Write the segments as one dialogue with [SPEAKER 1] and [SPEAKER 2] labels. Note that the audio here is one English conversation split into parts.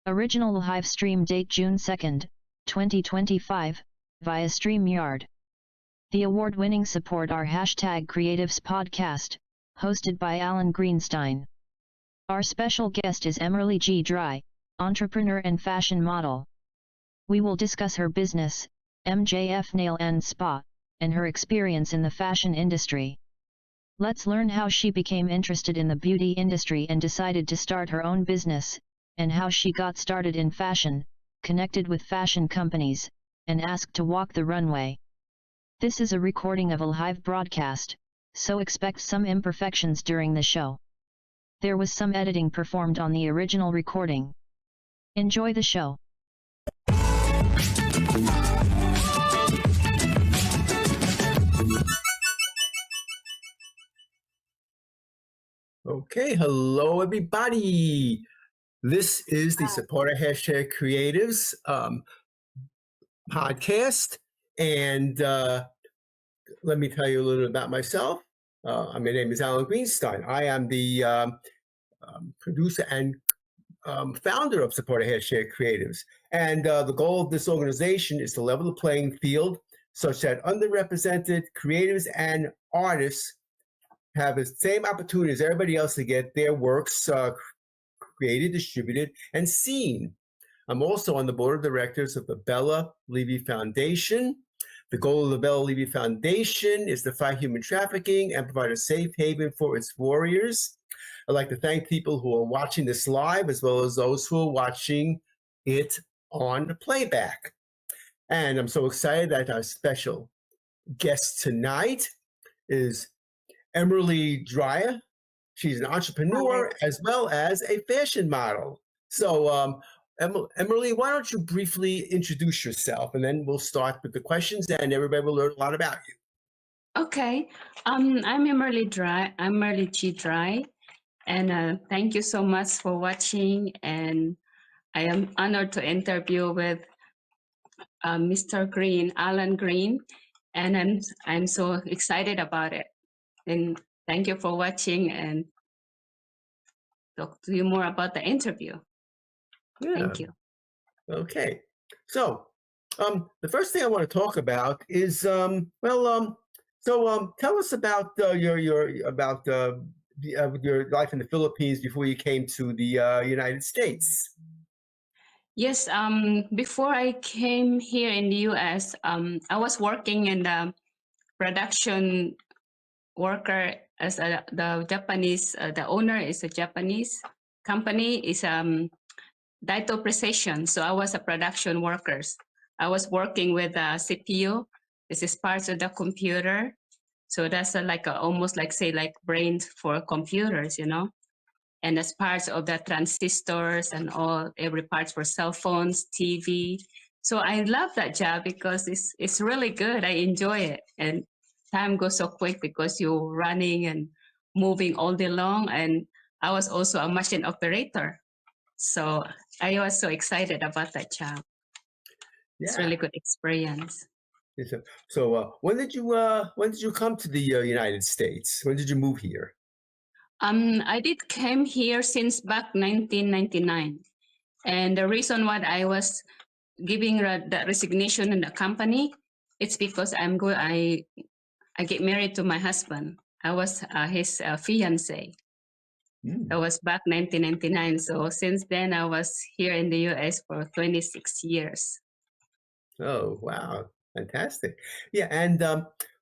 [SPEAKER 1] Original live stream date June 2nd, 2025, via StreamYard. The award-winning support our #Creatives podcast, hosted by Alan Greenstein. Our special guest is Emerly G Drye, entrepreneur and fashion model. We will discuss her business, MJF Nail Spa, and her experience in the fashion industry. Let's learn how she became interested in the beauty industry and decided to start her own business, and how she got started in fashion, connected with fashion companies, and asked to walk the runway. This is a recording of a live broadcast, so expect some imperfections during the show. There was some editing performed on the original recording. Enjoy the show.
[SPEAKER 2] Okay, hello everybody. This is the Supporter #Creatives podcast, and let me tell you a little bit about myself. My name is Alan Greenstein. I am the producer and founder of Supporter #Creatives, and the goal of this organization is to level the playing field such that underrepresented creatives and artists have the same opportunity as everybody else to get their works created, distributed, and seen. I'm also on the board of directors of the Bella Levy Foundation. The goal of the Bella Levy Foundation is to fight human trafficking and provide a safe haven for its warriors. I'd like to thank people who are watching this live, as well as those who are watching it on playback. And I'm so excited that our special guest tonight is Emerly Drye. She's an entrepreneur as well as a fashion model. So, Emerly, why don't you briefly introduce yourself, and then we'll start with the questions, and everybody will learn a lot about you.
[SPEAKER 3] Okay, I'm Emerly Drye. I'm Emerly G Drye, and thank you so much for watching. And I am honored to interview with Mr. Green, Alan Green, and I'm so excited about it. And thank you for watching, and talk to you more about the interview.
[SPEAKER 2] Yeah.
[SPEAKER 3] Thank you.
[SPEAKER 2] Okay, so the first thing I want to talk about is tell us about your life in the Philippines before you came to the United States.
[SPEAKER 3] Yes, before I came here in the US, I was working in the production worker as the Japanese, the owner is a Japanese company, is Daito Precision. So I was a production workers. I was working with a CPU. This is parts of the computer. So that's almost like brains for computers, you know. And as parts of the transistors and every parts for cell phones, TV. So I love that job because it's really good. I enjoy it. And time goes so quick because you're running and moving all day long. And I was also a machine operator. So I was so excited about that job. Yeah. It's really good experience.
[SPEAKER 2] So when did you come to the United States? When did you move here?
[SPEAKER 3] I did came here since back 1999. And the reason why I was giving the resignation in the company, it's because I get married to my husband. I was his fiance. That was back 1999. So since then, I was here in the US for 26 years.
[SPEAKER 2] Oh, wow. Fantastic. Yeah. And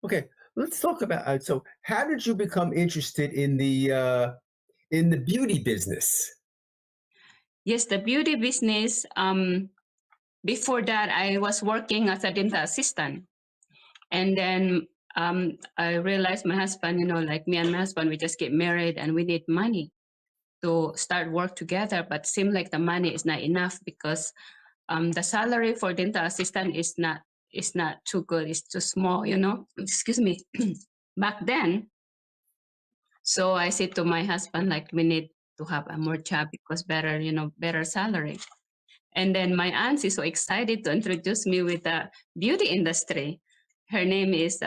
[SPEAKER 2] okay, let's talk about, so how did you become interested in the beauty business?
[SPEAKER 3] Yes, the beauty business. Before that, I was working as a dental assistant. And then I realized my husband, like me and my husband, we just get married and we need money to start work together, but seemed like the money is not enough because the salary for dental assistant is not too good. It's too small, excuse me, back then. So I said to my husband, like, we need to have a more job because better, better salary. And then my aunt is so excited to introduce me with the beauty industry. Her name is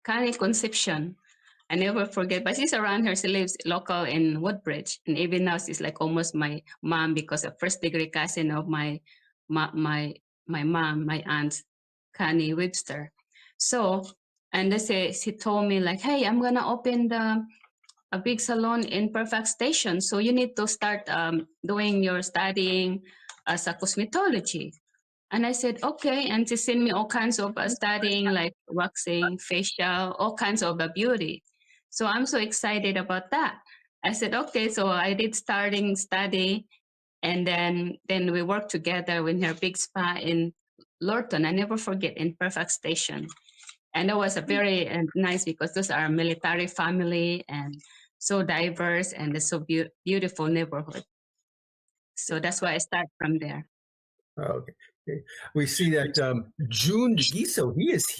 [SPEAKER 3] Connie Conception. I never forget, but she's around her. She lives local in Woodbridge, and even now she's like almost my mom because a first degree cousin of my mom, my aunt, Connie Webster. So, and she told me like, hey, I'm gonna open a big salon in Perfect Station, so you need to start doing your studying as a cosmetology. And I said, okay. And she sent me all kinds of studying, like waxing, facial, all kinds of beauty. So I'm so excited about that. I said, okay. So I did starting study. And then we worked together in her big spa in Lorton. I never forget, in Perfect Station. And it was a very nice because those are military family and so diverse and it's so beautiful neighborhood. So that's why I start from there.
[SPEAKER 2] Okay. We see that June Giso,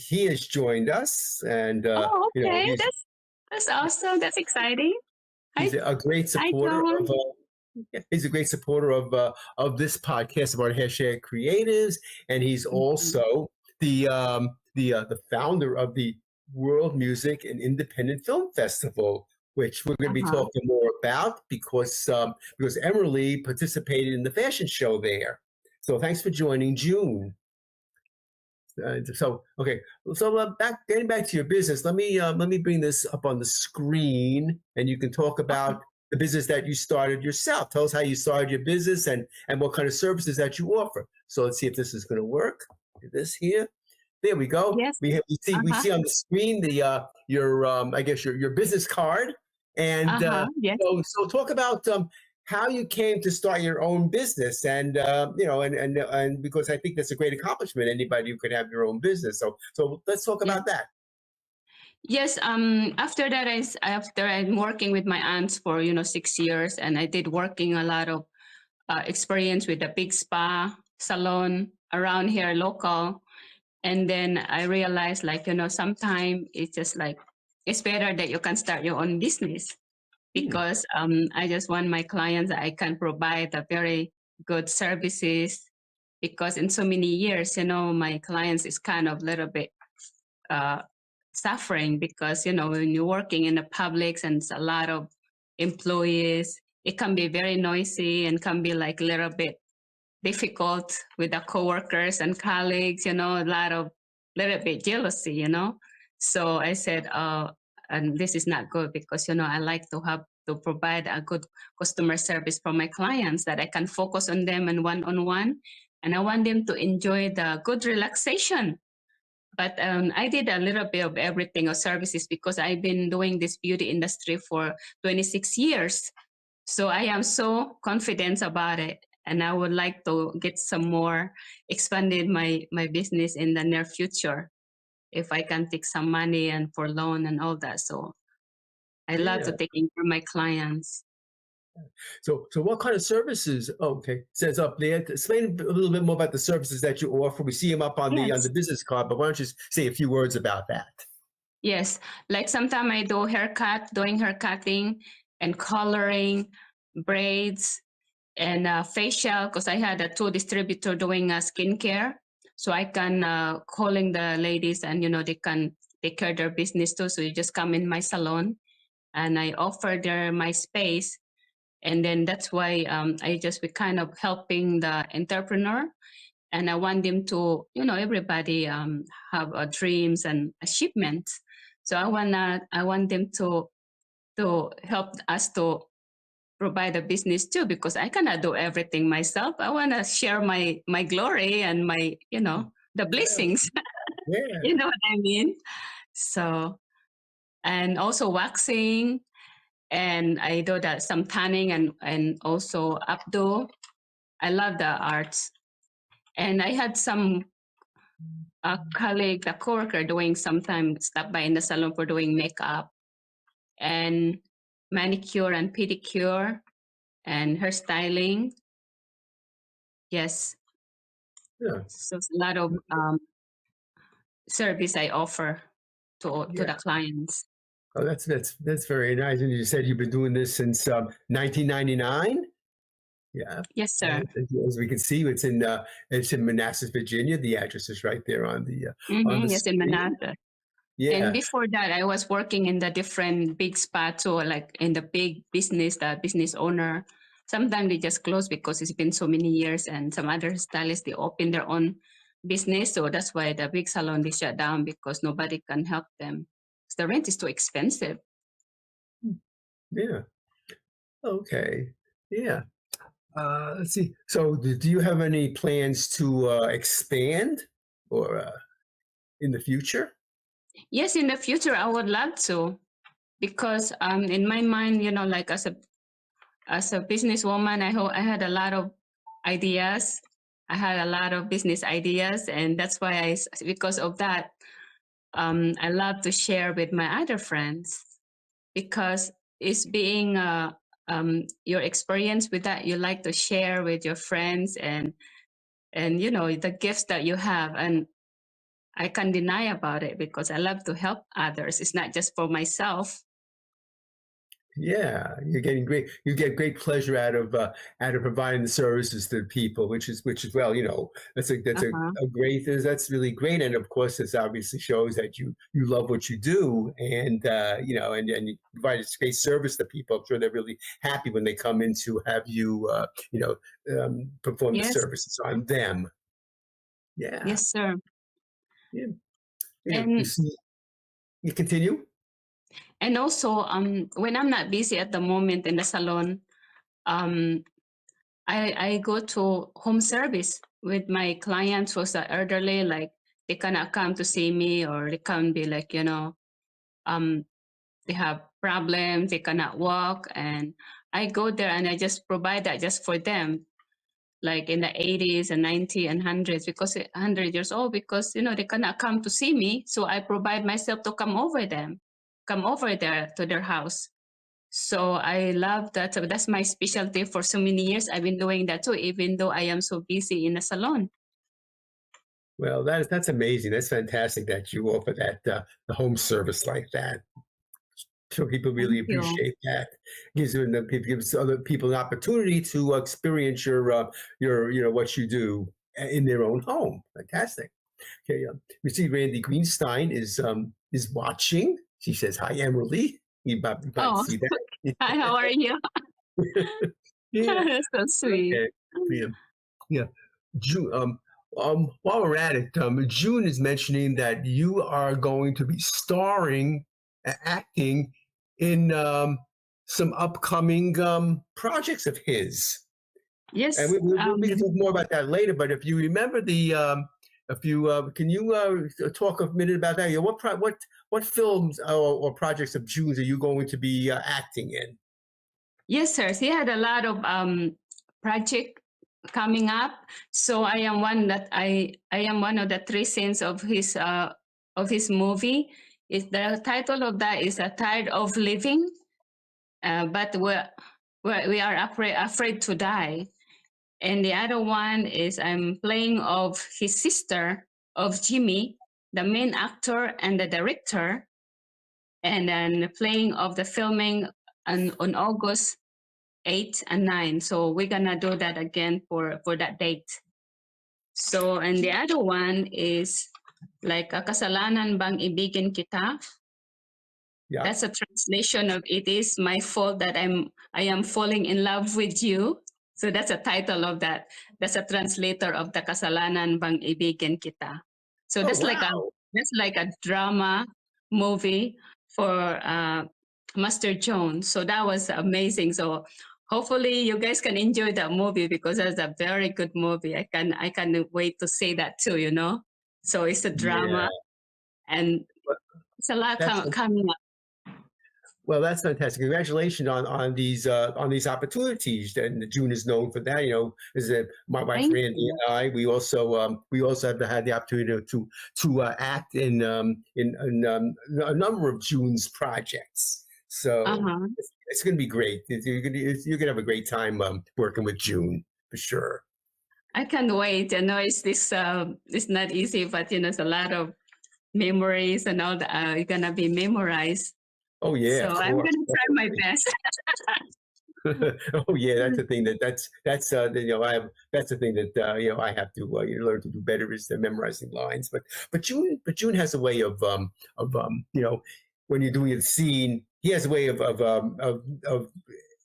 [SPEAKER 2] he has joined us, and
[SPEAKER 3] Oh, okay.
[SPEAKER 2] he's
[SPEAKER 3] That's awesome. That's exciting.
[SPEAKER 2] a great supporter of. He's a great supporter of this podcast about hashtag creatives, and he's also the founder of the World Music and Independent Film Festival, which we're going to be talking more about because Emerly participated in the fashion show there. So thanks for joining, June. Getting back to your business, let me bring this up on the screen, and you can talk about the business that you started yourself. Tell us how you started your business and what kind of services that you offer. So let's see if this is going to work. This here, there we go.
[SPEAKER 3] Yes.
[SPEAKER 2] We see on the screen your business card, and
[SPEAKER 3] yes.
[SPEAKER 2] so talk about how you came to start your own business, and because I think that's a great accomplishment. Anybody who could have your own business. So let's talk about that.
[SPEAKER 3] Yes. After that, after I'm working with my aunts for 6 years, and I did working a lot of experience with a big spa salon around here local, and then I realized sometimes it's just like it's better that you can start your own business. Because I just want my clients that I can provide a very good services, because in so many years, my clients is kind of a little bit suffering because, when you're working in the publics and it's a lot of employees, it can be very noisy and can be like a little bit difficult with the coworkers and colleagues, a little bit jealousy, So I said, and this is not good because, I like to provide a good customer service for my clients that I can focus on them and one-on-one. And I want them to enjoy the good relaxation. But I did a little bit of everything of services because I've been doing this beauty industry for 26 years. So I am so confident about it. And I would like to get some more expanded my business in the near future if I can take some money and for loan and all that. So I love to take in for my clients.
[SPEAKER 2] So what kind of services? Okay, says up there. Explain a little bit more about the services that you offer. We see them up on the business card, but why don't you say a few words about that?
[SPEAKER 3] Yes, like sometimes I do doing hair cutting and coloring, braids, and facial, because I had a 2 distributor doing skincare. So I can calling the ladies and, they can take care of their business too. So you just come in my salon and I offer my space. And then that's why we kind of helping the entrepreneur. And I want them to, everybody have dreams and achievements. So I want them to help us to provide a business too, because I cannot do everything myself. I want to share my glory and my, the blessings.
[SPEAKER 2] Yeah.
[SPEAKER 3] You know what I mean? So, and also waxing, and I do that some tanning and also updo. I love the arts. And I had some colleague, a coworker doing sometimes stop by in the salon for doing makeup and manicure and pedicure and hairstyling. Yes.
[SPEAKER 2] Yeah.
[SPEAKER 3] So it's a lot of service I offer to the clients.
[SPEAKER 2] Oh, that's very nice. And you said you've been doing this since 1999. Yeah.
[SPEAKER 3] Yes, sir.
[SPEAKER 2] As we can see, it's in Manassas, Virginia. The address is right there on the
[SPEAKER 3] Yes, in
[SPEAKER 2] screen.
[SPEAKER 3] Manhattan. And
[SPEAKER 2] Yeah.
[SPEAKER 3] before that, I was working in the different big spa too, like in the big business, the business owner. Sometimes they just close because it's been so many years, and some other stylists they open their own business. So that's why the big salon they shut down because nobody can help them. The rent is too expensive.
[SPEAKER 2] Yeah. Okay. Yeah. Let's see. So, do you have any plans to expand or in the future?
[SPEAKER 3] Yes, in the future I would love to, because in my mind, like as a businesswoman, I had a lot of ideas. I had a lot of business ideas, and that's why because of that, I love to share with my other friends, because it's being your experience with that you like to share with your friends, and the gifts that you have, and I can't deny about it because I love to help others. It's not just for myself.
[SPEAKER 2] Yeah, you get great pleasure out of providing the services to the people, which is well, that's
[SPEAKER 3] Uh-huh.
[SPEAKER 2] a great that's really great, and of course, this obviously shows that you love what you do, and and you provide a great service to people. I'm sure they're really happy when they come in to have you, perform the
[SPEAKER 3] Yes,
[SPEAKER 2] services on them. Yeah,
[SPEAKER 3] yes, sir.
[SPEAKER 2] yeah, yeah. You
[SPEAKER 3] And
[SPEAKER 2] see, you continue.
[SPEAKER 3] and also, when I'm not busy at the moment in the salon, um, I go to home service with my clients who's are elderly, like they cannot come to see me, or they can be like, um, they have problems, they cannot walk, and I go there and I just provide that just for them, like in the 80s and 90s and hundreds, because 100 years old, because they cannot come to see me, so I provide myself to come over there to their house. So I love that. So that's my specialty for so many years. I've been doing that too, even though I am so busy in the salon.
[SPEAKER 2] Well, that's amazing. That's fantastic that you offer that the home service like that. Sure, people really
[SPEAKER 3] Thank you.
[SPEAKER 2] appreciate that. Gives other people an opportunity to experience your what you do in their own home. Fantastic. Okay, we see Randy Greenstein is watching. She says, "Hi, Emerly." You might
[SPEAKER 3] Oh,
[SPEAKER 2] see that.
[SPEAKER 3] hi, how are you?
[SPEAKER 2] Yeah.
[SPEAKER 3] That's so sweet.
[SPEAKER 2] Okay. Yeah. Yeah. June. While we're at it, June is mentioning that you are going to be starring, acting in some upcoming projects of his, and
[SPEAKER 3] Yes.
[SPEAKER 2] we can talk more about that later. But if you remember if you can you talk a minute about that? What films or projects of June's are you going to be acting in?
[SPEAKER 3] Yes, sir. He had a lot of project coming up. So I am one of the three scenes of his movie. Is the title of that is Tired of Living, but we are afraid to die. And the other one is I'm playing of his sister of Jimmy, the main actor and the director, and then playing of the filming on August 8 and 9. So we're gonna do that again for that date. So, and the other one is like Kasalanan bang ibigin kita?
[SPEAKER 2] Yeah.
[SPEAKER 3] That's a translation of It Is My Fault That I am Falling in Love with You. So that's a title of that. That's a translator of the Kasalanan bang ibigin kita. So
[SPEAKER 2] Oh wow.
[SPEAKER 3] that's like a drama movie for Master Jones. So that was amazing. So hopefully you guys can enjoy that movie, because that's a very good movie. I can't wait to say that too, So it's a
[SPEAKER 2] Yeah.
[SPEAKER 3] drama, and
[SPEAKER 2] Well,
[SPEAKER 3] it's a lot
[SPEAKER 2] that's
[SPEAKER 3] coming up.
[SPEAKER 2] Well, that's fantastic. Congratulations on these opportunities. And June is known for that. Is that my wife
[SPEAKER 3] Thank
[SPEAKER 2] Randy
[SPEAKER 3] you.
[SPEAKER 2] and I? We also have had the opportunity to act in a number of June's projects. So
[SPEAKER 3] Uh-huh.
[SPEAKER 2] it's going to be great. You're gonna have a great time working with June for sure.
[SPEAKER 3] I can't wait. I know it's not easy, but it's a lot of memories and all that are gonna be memorized.
[SPEAKER 2] Oh yeah,
[SPEAKER 3] So
[SPEAKER 2] of
[SPEAKER 3] I'm
[SPEAKER 2] course.
[SPEAKER 3] gonna try my best.
[SPEAKER 2] Oh yeah, that's the thing that's that's the thing that I have to learn to do better is memorizing lines. But June has a way of when you're doing a scene, he has a way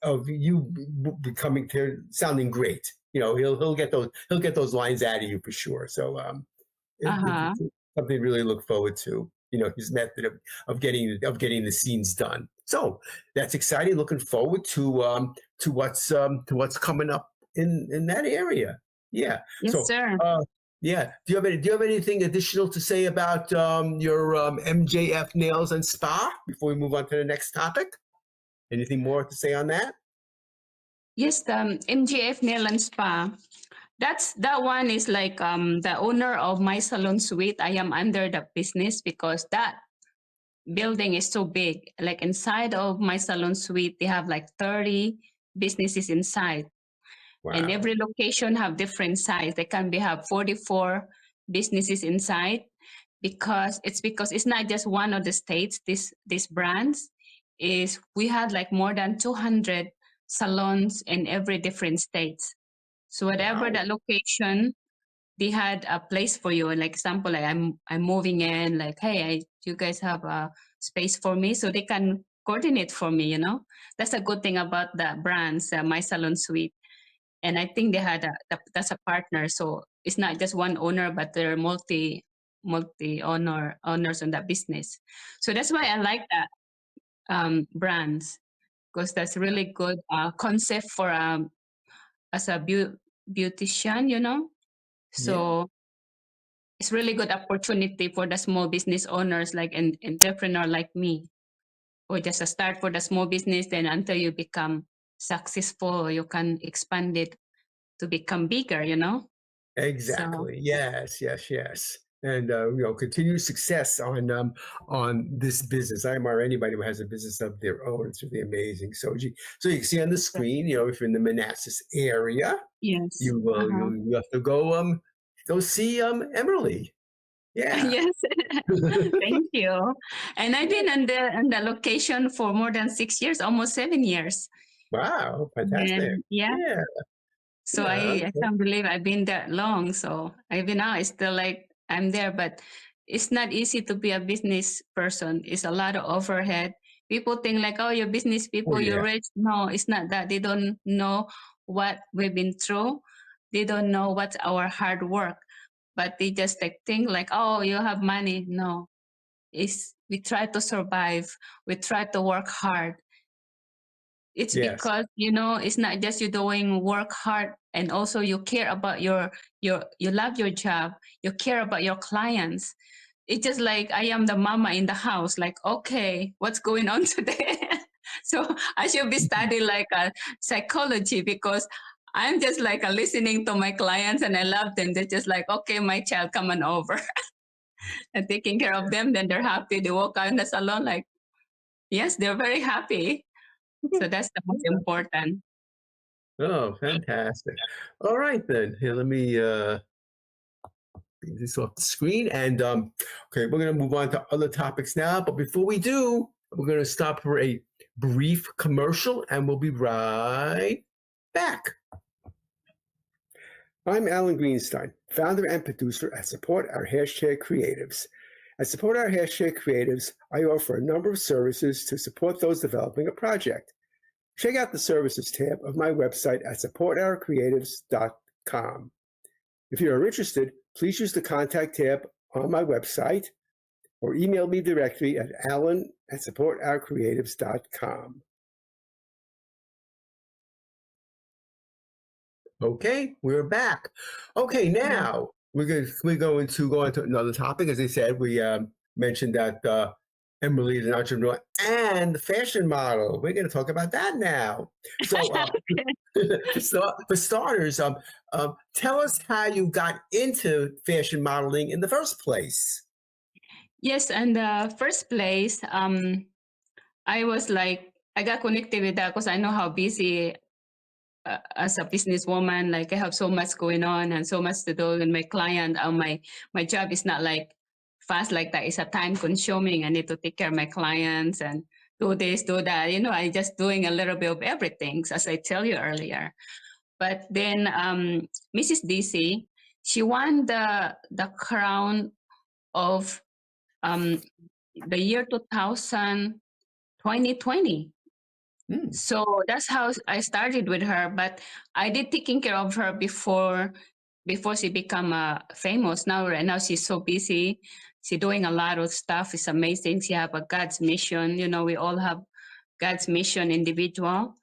[SPEAKER 2] of you becoming sounding great. He'll get those lines out of you for sure. So
[SPEAKER 3] Uh-huh.
[SPEAKER 2] it's something to really look forward to. His method of getting the scenes done. So that's exciting. Looking forward to what's coming up in that area. Yeah.
[SPEAKER 3] Yes,
[SPEAKER 2] So
[SPEAKER 3] sir.
[SPEAKER 2] yeah. Do you have anything additional to say about your MJF Nails and Spa before we move on to the next topic? Anything more to say on that?
[SPEAKER 3] Yes, the MGF Nail and Spa. That one is like the owner of my salon suite. I am under the business because that building is so big. Like inside of my salon suite, they have like 30 businesses inside. And
[SPEAKER 2] Wow.
[SPEAKER 3] every location have different size. They can have 44 businesses inside because it's not just one of the states. These brands is we had like more than 200 salons in every different states. So whatever
[SPEAKER 2] Wow.
[SPEAKER 3] that location, they had a place for you. Like example, like I'm moving in. Like, hey, you guys have a space for me, so they can coordinate for me. That's a good thing about the brands, My Salon Suite. And I think they had that's a partner. So it's not just one owner, but there are multi owners on that business. So that's why I like that brands because that's really good concept for as a beautician.
[SPEAKER 2] Yeah.
[SPEAKER 3] So it's really good opportunity for the small business owners like an entrepreneur like me, or just a start for the small business. Then until you become successful, you can expand it to become bigger. So
[SPEAKER 2] Exactly. Yes. Yes. Yes. And continued success on this business. I admire anybody who has a business of their own. It's really amazing. So you can see on the screen. If you're in the Manassas area,
[SPEAKER 3] yes.
[SPEAKER 2] you will
[SPEAKER 3] Uh-huh.
[SPEAKER 2] you have to go see Emerly. Yeah.
[SPEAKER 3] Yes. Thank you. And I've been on the location for more than 6 years, almost 7 years.
[SPEAKER 2] Wow. Fantastic.
[SPEAKER 3] And yeah.
[SPEAKER 2] Yeah.
[SPEAKER 3] So
[SPEAKER 2] Yeah.
[SPEAKER 3] I can't believe I've been that long. So even now it's still like I'm there, but it's not easy to be a business person. It's a lot of overhead. People think like, oh, you're business
[SPEAKER 2] Oh
[SPEAKER 3] people, you're
[SPEAKER 2] yeah.
[SPEAKER 3] rich. No, it's not that. They don't know what we've been through. They don't know what's our hard work. But they just like think like, oh, you have money. No. We try to survive. We try to work hard. It's
[SPEAKER 2] Yes.
[SPEAKER 3] because it's not just you doing work hard, and also you care about you love your job, you care about your clients. It's just like I am the mama in the house, like, okay, what's going on today? So I should be studying like a psychology because I'm just like listening to my clients and I love them. They're just like, okay, my child, come on over. And taking care of them, then they're happy. They walk out in the salon like, yes, they're very happy. So that's the most important.
[SPEAKER 2] Oh, fantastic. All right then. Here, let me get this off the screen. And okay, we're gonna move on to other topics now. But before we do, we're gonna stop for a brief commercial and we'll be right back. I'm Alan Greenstein, founder and producer at Support Our Hashtag Creatives. At Support Our Hashtag Creatives, I offer a number of services to support those developing a project. Check out the services tab of my website at supportourcreatives.com. If you are interested, please use the contact tab on my website or email me directly at alan@supportourcreatives.com. Okay, we're back. Okay, now we're going to go on to another topic. As I said, we mentioned that Emerly is an entrepreneur and fashion model. We're going to talk about that now. So, for starters, tell us how you got into fashion modeling in the first place.
[SPEAKER 3] Yes, in the first place, I was like, I got connected with that because I know how busy as a businesswoman, like I have so much going on and so much to do. And my client, my job is not like fast like that. It's a time consuming. I need to take care of my clients and do this, do that. I just doing a little bit of everything, as I tell you earlier. But then Mrs. DC, she won the crown of the year 2020. So that's how I started with her. But I did taking care of her before she become famous. Right now she's so busy. She's doing a lot of stuff. It's amazing. She have a God's mission. We all have God's mission individual.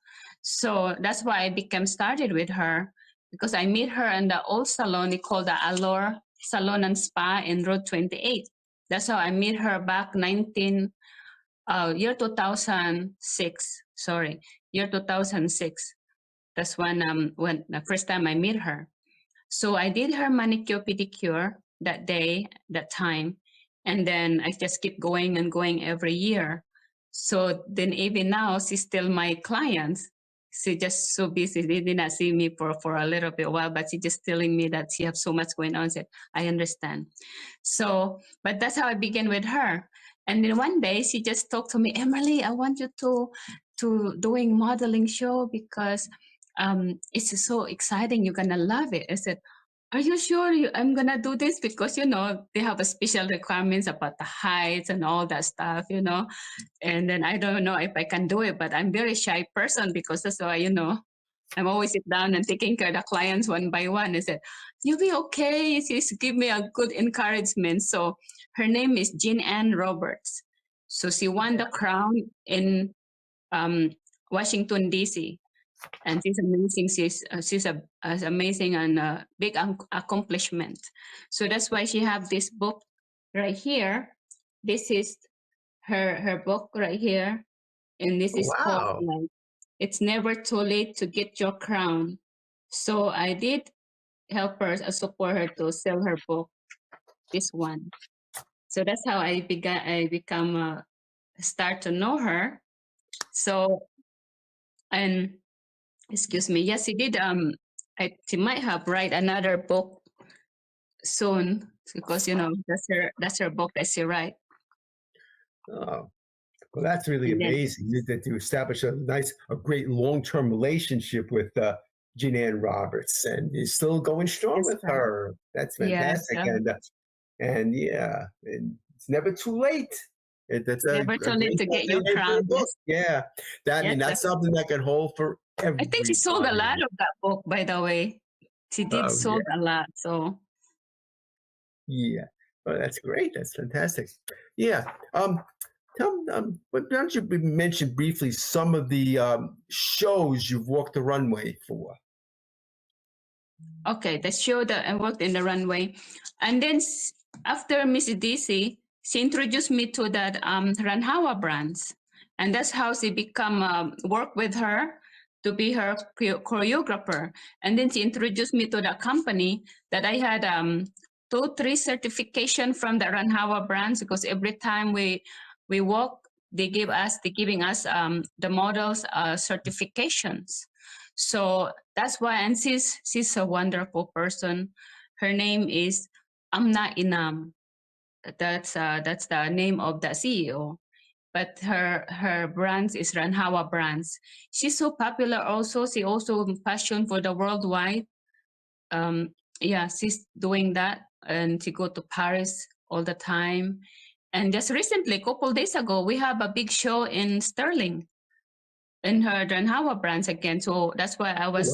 [SPEAKER 3] So that's why I became started with her, because I met her in the old salon they call the Allure Salon and Spa in Road 28. That's how I met her back year 2006. Sorry, year 2006. That's when the first time I met her. So I did her manicure pedicure that day, that time, and then I just keep going and going every year. So then even now she's still my client. She's just so busy. They did not see me for a little bit while, but she's just telling me that she has so much going on. I said, I understand. So, but that's how I began with her. And then one day she just talked to me, Emerly, I want you to doing modeling show because it's so exciting. You're gonna love it. I said, are you sure I'm gonna do this? Because they have a special requirements about the heights and all that stuff, And then I don't know if I can do it, but I'm very shy person because that's why, I'm always sit down and taking care of the clients one by one. I said, you'll be okay. She's give me a good encouragement. So her name is Jean Ann Roberts. So she won the crown in Washington, D.C. And she's amazing. She's amazing and a big accomplishment. So that's why she have this book right here. This is her book right here. And this is called It's Never Too Late to Get Your Crown. So I did help her, support her to sell her book, this one. So that's how I start to know her. So, and excuse me, yes, she did. She might have write another book soon because that's her book that she write.
[SPEAKER 2] Oh, well, that's really amazing that you establish a great long-term relationship with Jean Ann Roberts, and you're still going strong with her. That's fantastic, and it's never too late. That's
[SPEAKER 3] never too late to get your crown.
[SPEAKER 2] Yeah, that's something that can hold for everybody.
[SPEAKER 3] I think she sold a lot of that book, by the way. She did sold a lot, so.
[SPEAKER 2] Yeah, well, that's great. That's fantastic. Yeah. Why don't you mention briefly some of the shows you've walked the runway for?
[SPEAKER 3] Okay, the show that I worked in the runway. And then after Miss DC, she introduced me to that Ranhawa brands. And that's how she become work with her to be her choreographer. And then she introduced me to the company that I had 2-3 certification from the Ranhawa brands, because every time we walk, they're giving us the models certifications. So that's why, and she's a wonderful person. Her name is Amna Inam. That's the name of the CEO. But her brands is Ranhawa brands. She's so popular also. She also passion for the worldwide. She's doing that, and she go to Paris all the time. And just recently, a couple days ago, we have a big show in Sterling in her Ranhawa brands again. So that's why I was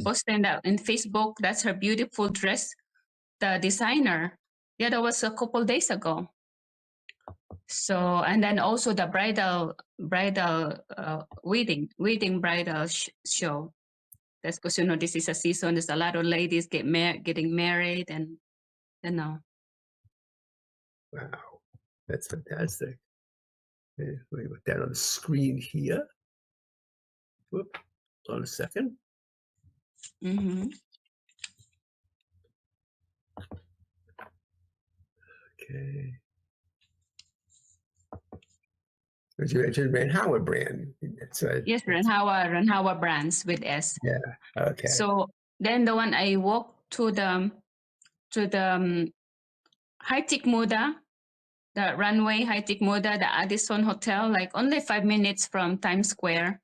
[SPEAKER 3] posting that in Facebook. That's her beautiful dress, the designer. Yeah, that was a couple days ago. So, and then also the bridal wedding bridal show. That's because this is a season. There's a lot of ladies getting married, and
[SPEAKER 2] Wow, that's fantastic. Let me put that on the screen here. Whoop, hold on a second.
[SPEAKER 3] Mm-hmm.
[SPEAKER 2] Okay. As you mentioned, Ranhawa brand. That's right.
[SPEAKER 3] Yes, Ranhawa brands with S.
[SPEAKER 2] Yeah. Okay.
[SPEAKER 3] So then the one I walked to the High Tech Moda, the runway high-tech moda, the Addison Hotel, like only 5 minutes from Times Square.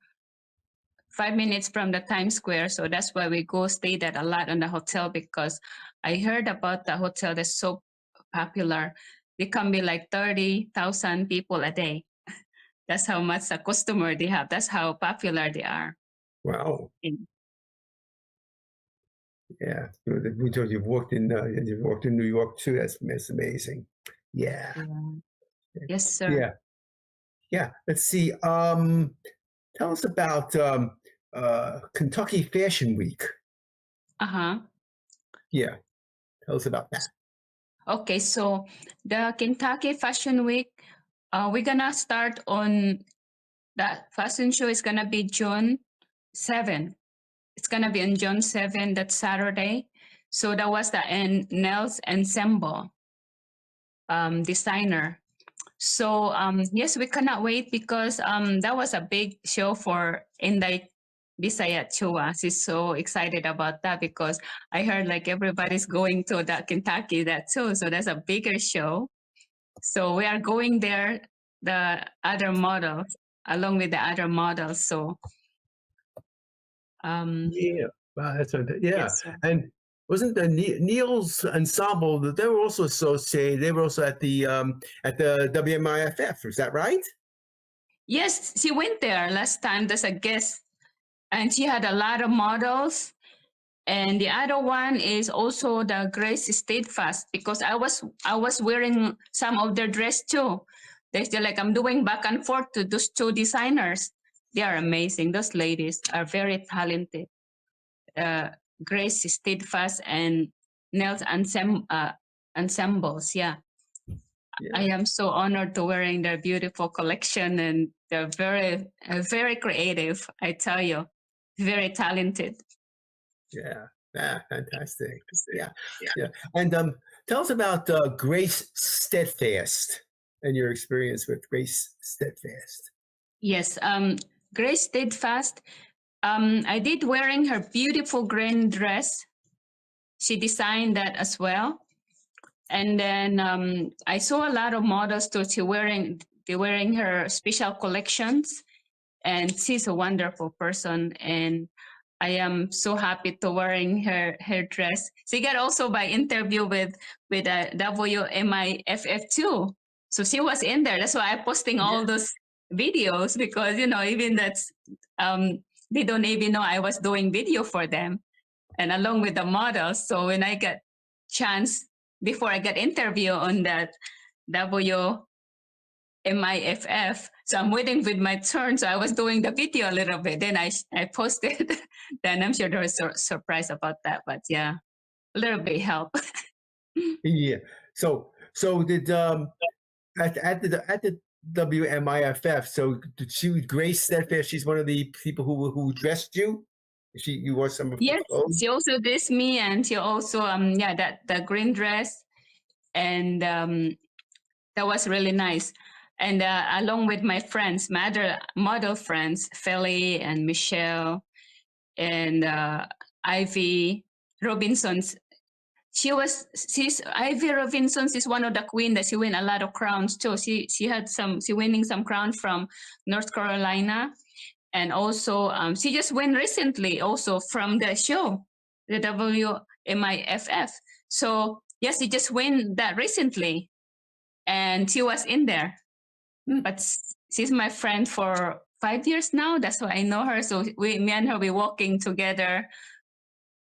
[SPEAKER 3] 5 minutes from the Times Square. So that's why we go stay there a lot on the hotel, because I heard about the hotel that's so popular. It can be like 30,000 people a day. That's how much a customer they have. That's how popular they are.
[SPEAKER 2] Wow.
[SPEAKER 3] In,
[SPEAKER 2] Yeah. You've worked in New York too. That's amazing. Yeah.
[SPEAKER 3] Yes, sir.
[SPEAKER 2] Yeah. Yeah. Let's see. Tell us about Kentucky Fashion Week. Yeah. Tell us about that.
[SPEAKER 3] Okay, so the Kentucky Fashion Week, we're gonna start on that fashion show is gonna be June 7. It's gonna be on June 7, that Saturday. So that was the Nails Ensemble designer. So yes, we cannot wait, because that was a big show for Inday Bisaya Chua. She's so excited about that, because I heard like everybody's going to that Kentucky that too. So that's a bigger show. So we are going there, the other models, along with the other models. So
[SPEAKER 2] yeah, wow, that's yeah.
[SPEAKER 3] yes, sir.
[SPEAKER 2] And wasn't the Neil's ensemble? They were also associated. They were also at the WMIFF. Is that right?
[SPEAKER 3] Yes, she went there last time as a guest, and she had a lot of models. And the other one is also the Grace Steadfast, because I was wearing some of their dress too. They're like, I'm doing back and forth to those two designers. They are amazing. Those ladies are very talented. Grace Steadfast and Nails Ensembles. Yeah. I am so honored to wearing their beautiful collection, and they're very, very creative. I tell you, very talented.
[SPEAKER 2] Yeah, fantastic. Yeah. And tell us about Grace Steadfast and your experience with Grace Steadfast.
[SPEAKER 3] Yes, Grace Steadfast. I did wearing her beautiful green dress. She designed that as well. And then I saw a lot of models too. They're wearing her special collections, and she's a wonderful person. And I am so happy to wearing her dress. She got also by interview with WMIFF too. So she was in there. That's why I'm posting all those videos, because even that's they don't even know I was doing video for them, and along with the models. So when I got chance before I got interview on that WMIFF, so I'm waiting with my turn. So I was doing the video a little bit. Then I posted. Then I'm sure they were surprised about that. But yeah, a little bit help.
[SPEAKER 2] Yeah. So did at the WMIFF? So did Grace Steadfast? She's one of the people who dressed you. You wore some of her clothes?
[SPEAKER 3] She also dressed me, and she also the green dress, and that was really nice. And along with my friends, my other model friends, Feli and Michelle, and Ivy Robinson's. She's Ivy Robinson is one of the queen that she win a lot of crowns too. She winning some crowns from North Carolina, and also she just won recently also from the show, the WMIFF. So yes, she just won that recently, and she was in there. But she's my friend for 5 years now. That's why I know her. So me and her, we walking together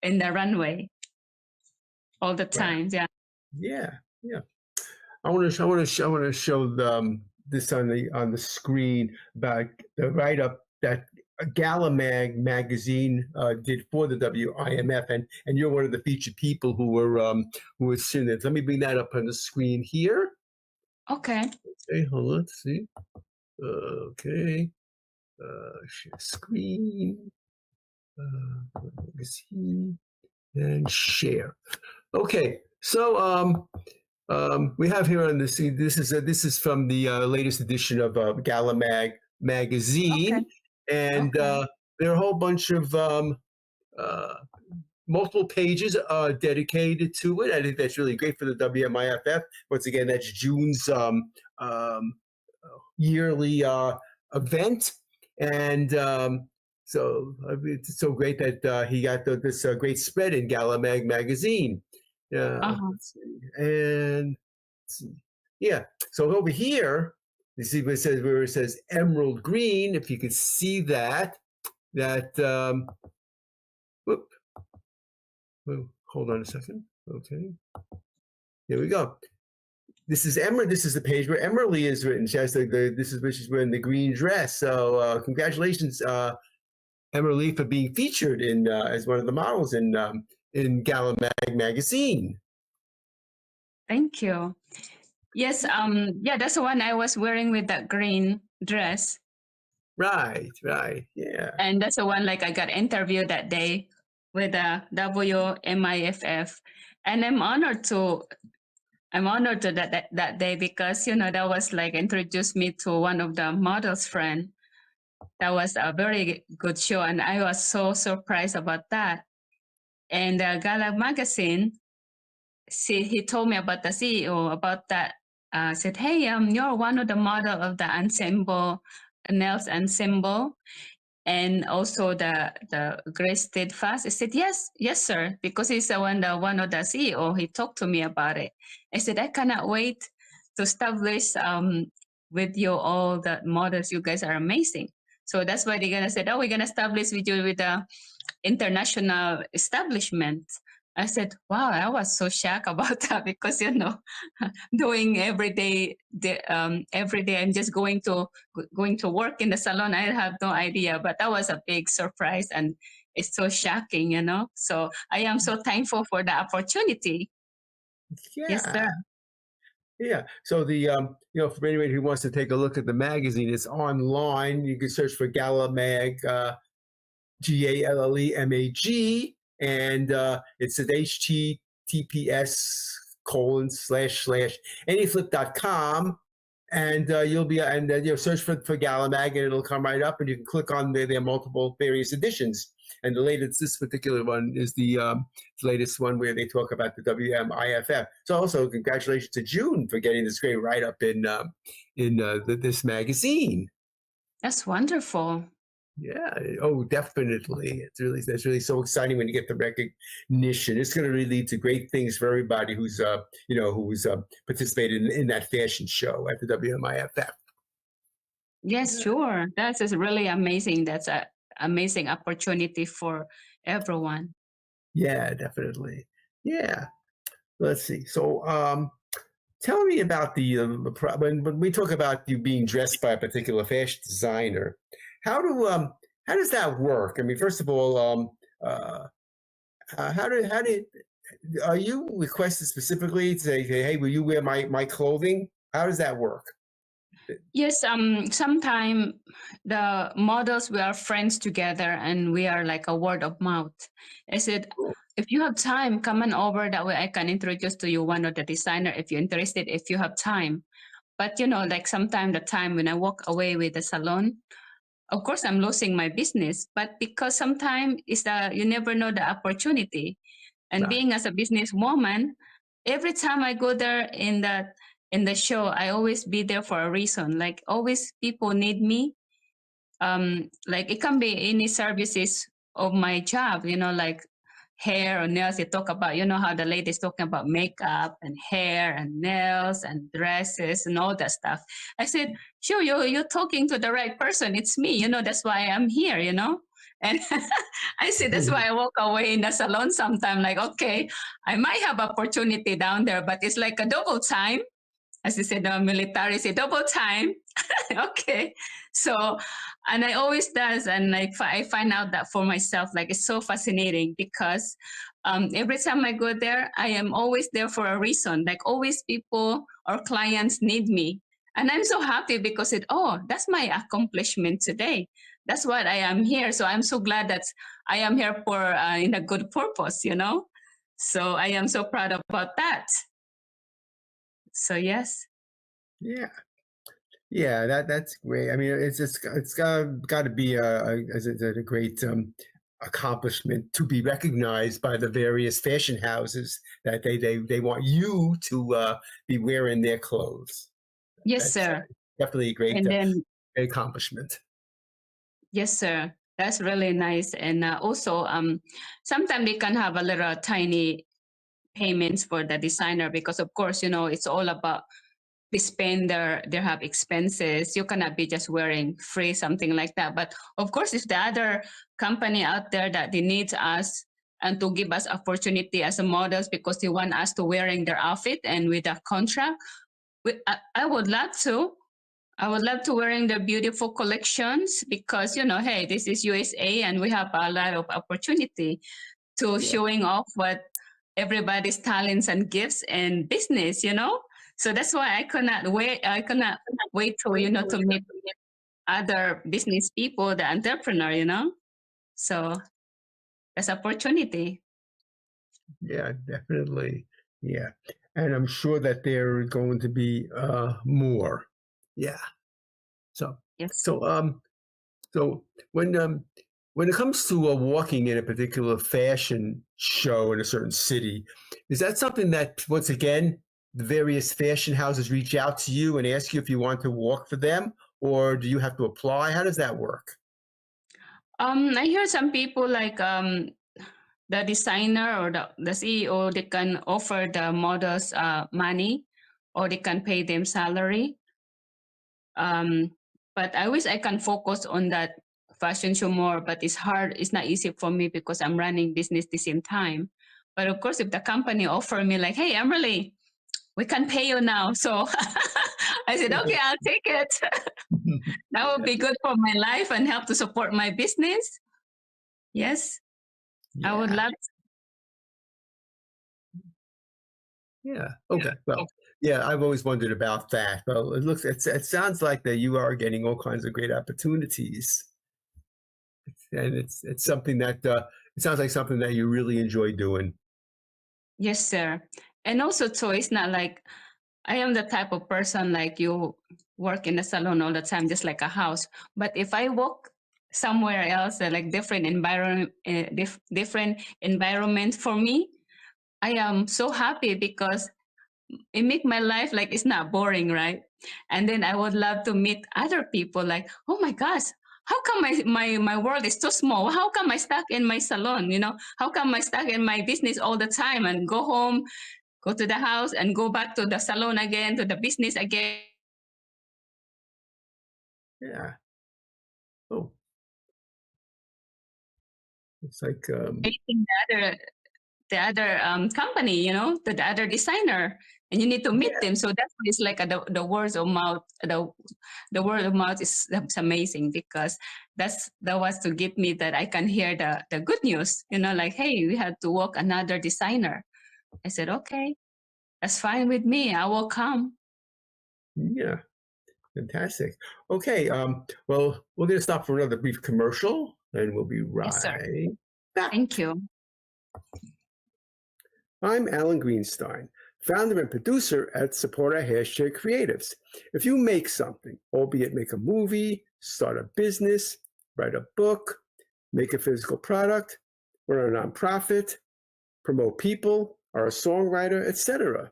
[SPEAKER 3] in the runway all the time.
[SPEAKER 2] Right. Yeah. I want to show this on the screen about the write up that Gala magazine did for the WIMF, and you're one of the featured people who were seeing it. Let me bring that up on the screen here.
[SPEAKER 3] Okay.
[SPEAKER 2] Okay, hold on. Let's see. Okay. Share screen. Magazine and share. Okay, so we have here on the scene. This is from the latest edition of Gala magazine, and there are a whole bunch of multiple pages dedicated to it. I think that's really great for the WMIFF. Once again, that's June's yearly event, and so it's so great that he got this great spread in Gala magazine. Let's see. And let's see. Yeah, so over here, you see where it says emerald green. If you could see that, whoop. Well, hold on a second. Okay, here we go. This is Emer. This is the page where Emerly is written. She has this is where she's wearing the green dress. So congratulations, Emerly, for being featured in as one of the models in Gala magazine.
[SPEAKER 3] Thank you. Yes, yeah, that's the one I was wearing with that green dress.
[SPEAKER 2] Right, yeah.
[SPEAKER 3] And that's the one like I got interviewed that day with the WMIFF, and I'm honored to that day because that was like introduced me to one of the models' friend. That was a very good show, and I was so surprised about that. And Gala magazine, he told me about the CEO about that. Said, hey, you're one of the model of the ensemble, nails ensemble, and also the Grace Steadfast. I said, yes, sir, because he's one of the CEO. He talked to me about it. I said, I cannot wait to establish with you all the models. You guys are amazing. So that's why they're gonna say, oh, we're gonna establish with you with the international establishment. I said, wow, I was so shocked about that because, doing every day I'm just going to work in the salon. I have no idea, but that was a big surprise and it's so shocking, So I am so thankful for the opportunity.
[SPEAKER 2] Yeah.
[SPEAKER 3] Yes, sir.
[SPEAKER 2] Yeah. So the for anyone who wants to take a look at the magazine, it's online. You can search for Gala Mag, GALLEMAG, and it's at https://anyflip.com, and you'll be search for Gala Mag, and it'll come right up, and you can click on their multiple various editions. And the latest, this particular one is the latest one where they talk about the WMIFF. So also congratulations to June for getting this great write-up in this magazine.
[SPEAKER 3] That's wonderful.
[SPEAKER 2] Yeah. Oh, definitely. That's really so exciting when you get the recognition. It's going to really lead to great things for everybody who's participated in that fashion show at the WMIFF.
[SPEAKER 3] Yes, sure. That is really amazing. That's an amazing opportunity for everyone.
[SPEAKER 2] Yeah, definitely. Yeah. Let's see. So, tell me about when we talk about you being dressed by a particular fashion designer. How does that work? I mean, first of all, are you requested specifically to say, hey, will you wear my clothing? How does that work?
[SPEAKER 3] Yes, sometimes the models, we are friends together and we are like a word of mouth. I said, if you have time, come on over. That way I can introduce to you one of the designer if you're interested, if you have time. But like sometimes the time when I walk away with the salon, of course I'm losing my business. But because sometimes you never know the opportunity. And being as a businesswoman, every time I go there in the show, I always be there for a reason. Like always people need me. Like it can be any services of my job, like hair or nails. They talk about, how the ladies talking about makeup and hair and nails and dresses and all that stuff. I said, sure, you're talking to the right person. It's me, that's why I'm here, And I said, that's why I walk away in the salon sometime. Like, okay, I might have opportunity down there, but it's like a double time. As you said, the military say double time. Okay. So, and I always does. And like, I find out that for myself, like it's so fascinating because every time I go there, I am always there for a reason. Like always people or clients need me. And I'm so happy because that's my accomplishment today. That's what I am here. So I'm so glad that I am here for in a good purpose, So I am so proud about that. So yes.
[SPEAKER 2] Yeah, that's great. I mean, it's got to be a great accomplishment to be recognized by the various fashion houses that they want you to be wearing their clothes.
[SPEAKER 3] Yes,
[SPEAKER 2] That's
[SPEAKER 3] sir.
[SPEAKER 2] definitely a great
[SPEAKER 3] And then,
[SPEAKER 2] accomplishment.
[SPEAKER 3] yes, sir. That's really nice. And also, sometimes they can have a little tiny payments for the designer because, of course, it's all about they spend they have expenses. You cannot be just wearing free something like that. But of course, if the other company out there that they need us and to give us opportunity as a models because they want us to wearing their outfit and with a contract, I would love to. I would love to wearing the beautiful collections because hey, this is USA and we have a lot of opportunity to showing off what everybody's talents and gifts and business. So that's why I cannot wait. I cannot wait to to meet other business people, the entrepreneur. So that's opportunity.
[SPEAKER 2] Yeah, definitely. Yeah, and I'm sure that there are going to be more. Yeah. So
[SPEAKER 3] Yes.
[SPEAKER 2] so when it comes to walking in a particular fashion show in a certain city, is that something that once again the various fashion houses reach out to you and ask you if you want to walk for them, or do you have to apply? How does that work?
[SPEAKER 3] I hear some people like the designer or the CEO, they can offer the models money or they can pay them salary. But I wish I can focus on that fashion show more, but it's hard. It's not easy for me because I'm running business the same time. But of course, if the company offer me like, hey, Emerly, we can pay you now. So I said, okay, I'll take it. That would be good for my life and help to support my business. Yes, I would love to.
[SPEAKER 2] Yeah. Okay. Well, yeah, I've always wondered about that. Well, it sounds like that you are getting all kinds of great opportunities, and it's something that it sounds like something that you really enjoy doing.
[SPEAKER 3] Yes, sir. And also, too, it's not like I am the type of person like you work in the salon all the time, just like a house. But if I walk somewhere else, like different environment, different environment for me, I am so happy because it make my life like it's not boring, right? And then I would love to meet other people like, oh my gosh, how come my world is so small? How come I stuck in my salon? How come I stuck in my business all the time and go home, go to the house and go back to the salon again, to the business again?
[SPEAKER 2] Yeah. Oh, it's like
[SPEAKER 3] Meeting the other company, the other designer, and you need to meet them. So that's why it's like the word of mouth. The word of mouth is that's amazing because that was to give me that I can hear the good news. Like hey, we had to work another designer. I said okay, that's fine with me. I will come.
[SPEAKER 2] yeah, fantastic. Okay. Well, we're going to stop for another brief commercial, and we'll be
[SPEAKER 3] Yes, sir.
[SPEAKER 2] right back.
[SPEAKER 3] Thank you.
[SPEAKER 2] I'm Alan Greenstein, founder and producer at Support Our Hashtag Creatives. If you make something, albeit make a movie, start a business, write a book, make a physical product, run a nonprofit, promote people, are a songwriter, etc.,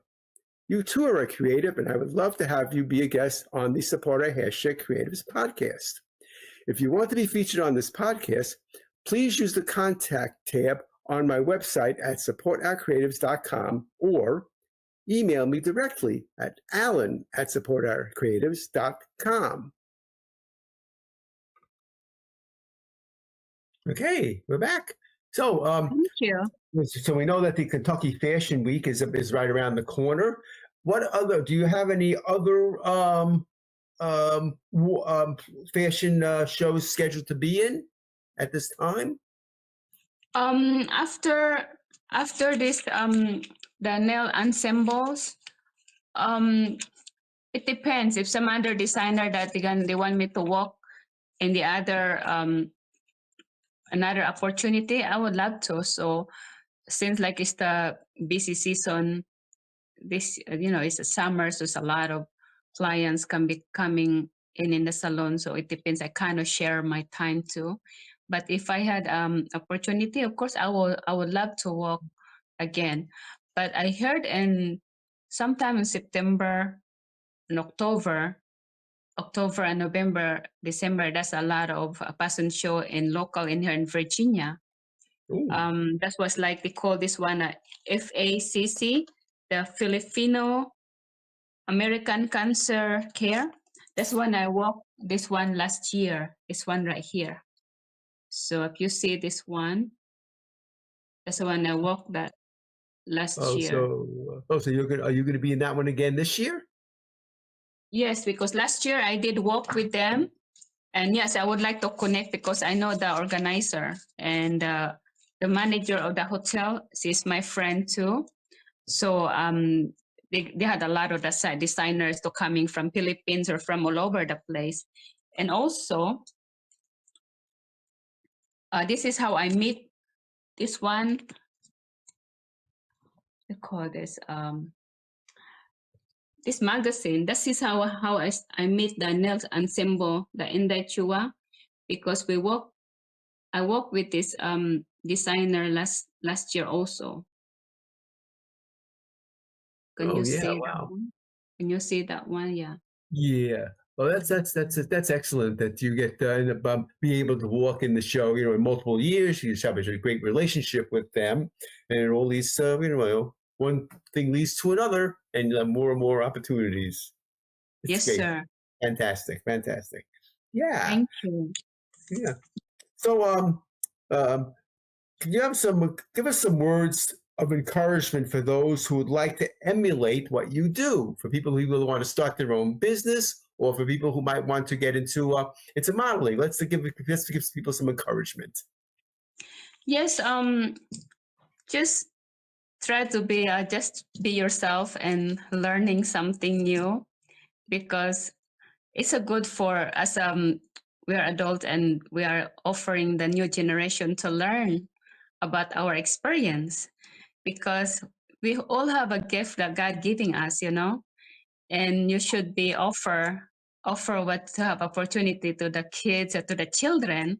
[SPEAKER 2] you too are a creative, and I would love to have you be a guest on the Support Our Hashtag Creatives podcast. If you want to be featured on this podcast, please use the contact tab on my website at supportourcreatives.com or email me directly at alan@supportourcreatives.com. Okay, we're back. So,
[SPEAKER 3] Thank you.
[SPEAKER 2] so we know that the Kentucky Fashion Week is right around the corner. Do you have any other fashion shows scheduled to be in at this time?
[SPEAKER 3] After this the nail ensembles, it depends if some other designer that they want me to work in the other another opportunity, I would love to. So since like it's the busy season, this it's a summer, so it's a lot of clients can be coming in the salon. So it depends. I kind of share my time too. But if I had opportunity, of course, I would love to walk again. But I heard sometime in September and October and November, December, there's a lot of fashion show in local in here in Virginia.
[SPEAKER 2] Ooh.
[SPEAKER 3] That was like they call this one FACC, the Filipino American Cancer Care. That's when I walked this one last year. This one right here. So if you see this one, that's the one I walked that last year.
[SPEAKER 2] So are you gonna be in that one again this year?
[SPEAKER 3] Yes, because last year I did walk with them, and yes, I would like to connect because I know the organizer and the manager of the hotel. She's my friend too. So they had a lot of the designers to coming from Philippines or from all over the place, and also this is how I meet this one. We call this this magazine. This is how I meet the nails ensemble, the Inday Chua, because I worked with this designer last year also. Can you see that one? Can you see that one? Yeah.
[SPEAKER 2] Yeah. Well, that's excellent that you get to end up be able to walk in the show. You know, in multiple years, you establish a great relationship with them, and all these one thing leads to another, and you have more and more opportunities.
[SPEAKER 3] Yes, sir.
[SPEAKER 2] Fantastic. Yeah.
[SPEAKER 3] Thank you.
[SPEAKER 2] Yeah. So, can you give us some words of encouragement for those who would like to emulate what you do? For people who want to start their own business, or for people who might want to get into modeling. Let's give people some encouragement.
[SPEAKER 3] Yes. Just try to be just be yourself and learning something new, because it's a good for us. We are adult and we are offering the new generation to learn about our experience, because we all have a gift that God giving us, and you should be offer what to have opportunity to the kids or to the children.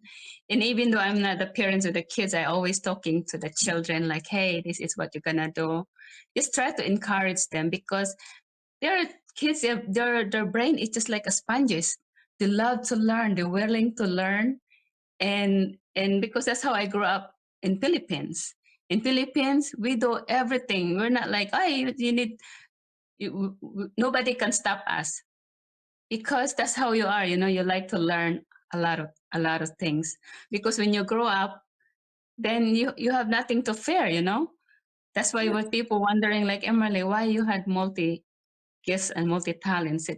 [SPEAKER 3] And even though I'm not the parents of the kids, I always talking to the children like, hey, this is what you're gonna do. Just try to encourage them, because they're kids, their brain is just like a sponges. They love to learn, they're willing to learn. And because that's how I grew up in Philippines. In Philippines, we do everything. We're not like, oh, you need nobody can stop us, because that's how you are. You like to learn a lot of things, because when you grow up, then you have nothing to fear. That's why when people wondering like, Emerly, why you had multi gifts and multi talents,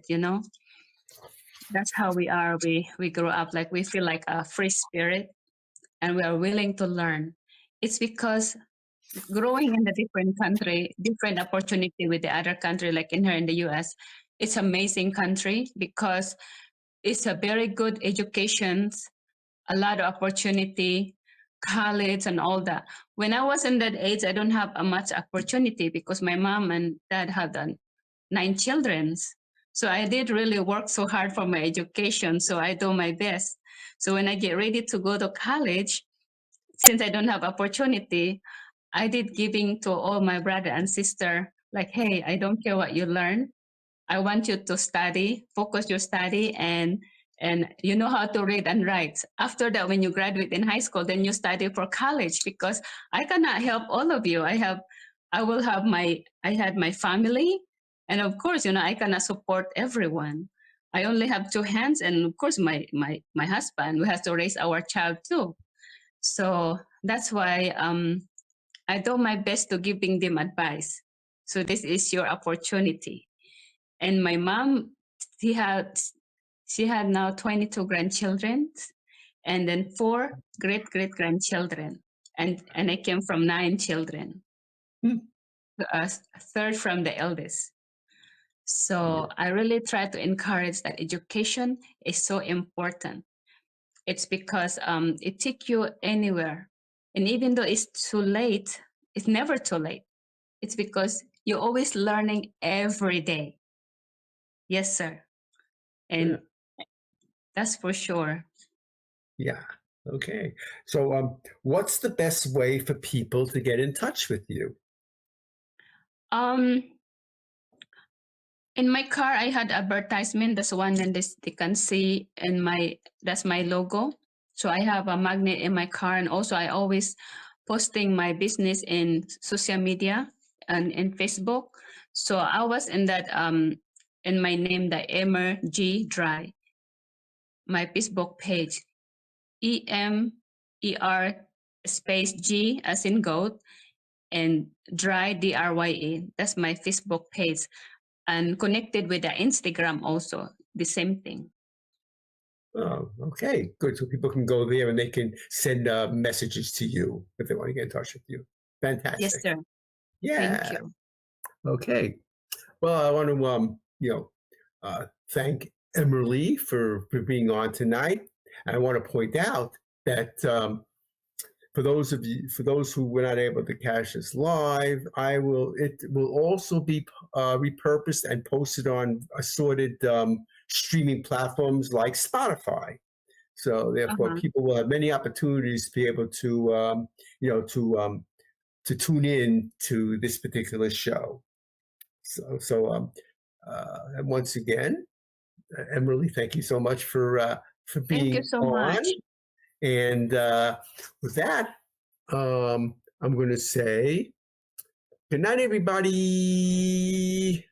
[SPEAKER 3] that's how we are. We grow up like we feel like a free spirit, and we are willing to learn. It's because growing in a different country, different opportunity with the other country, like in here in the US, it's amazing country because it's a very good education, a lot of opportunity, college and all that. When I was in that age, I don't have a much opportunity because my mom and dad had 9 children. So I did really work so hard for my education. So I do my best. So when I get ready to go to college, since I don't have opportunity, I did giving to all my brother and sister, like, hey, I don't care what you learn. I want you to study, focus your study, and you know how to read and write. After that, when you graduate in high school, then you study for college, because I cannot help all of you. I had my family, and of course, I cannot support everyone. I only have 2 hands, and of course, my husband, we have to raise our child too. So that's why I do my best to giving them advice. So this is your opportunity. And my mom, she had now 22 grandchildren, and then 4 great grandchildren, and I came from 9 children. Third from the eldest. So I really try to encourage that education is so important. It's because it takes you anywhere. And even though it's too late, it's never too late. It's because you're always learning every day. Yes, sir. And that's for sure.
[SPEAKER 2] Yeah. Okay. So, what's the best way for people to get in touch with you?
[SPEAKER 3] Um, in my car, I had advertisement. That's one, and this they can see in that's my logo. So I have a magnet in my car, and also I always posting my business in social media and in Facebook. So I was in that in my name, the Emer G Drye, my Facebook page. EMER space G as in goat and Drye DRYE. That's my Facebook page, and connected with the Instagram also, the same thing.
[SPEAKER 2] Oh, okay, good. So people can go there and they can send messages to you if they want to get in touch with you.
[SPEAKER 3] Yes,
[SPEAKER 2] Fantastic.
[SPEAKER 3] sir. Thank
[SPEAKER 2] Yeah.
[SPEAKER 3] you.
[SPEAKER 2] Okay. Well, I want to thank Emerly for being on tonight. And I want to point out that for those who were not able to catch this live, it will also be repurposed and posted on assorted streaming platforms like Spotify. So therefore,
[SPEAKER 3] Uh-huh.
[SPEAKER 2] people will have many opportunities to be able to to tune in to this particular show. And once again, Emily, thank you so much for
[SPEAKER 3] Thank you
[SPEAKER 2] being
[SPEAKER 3] so
[SPEAKER 2] on.
[SPEAKER 3] much.
[SPEAKER 2] And with that, I'm going to say good night, everybody.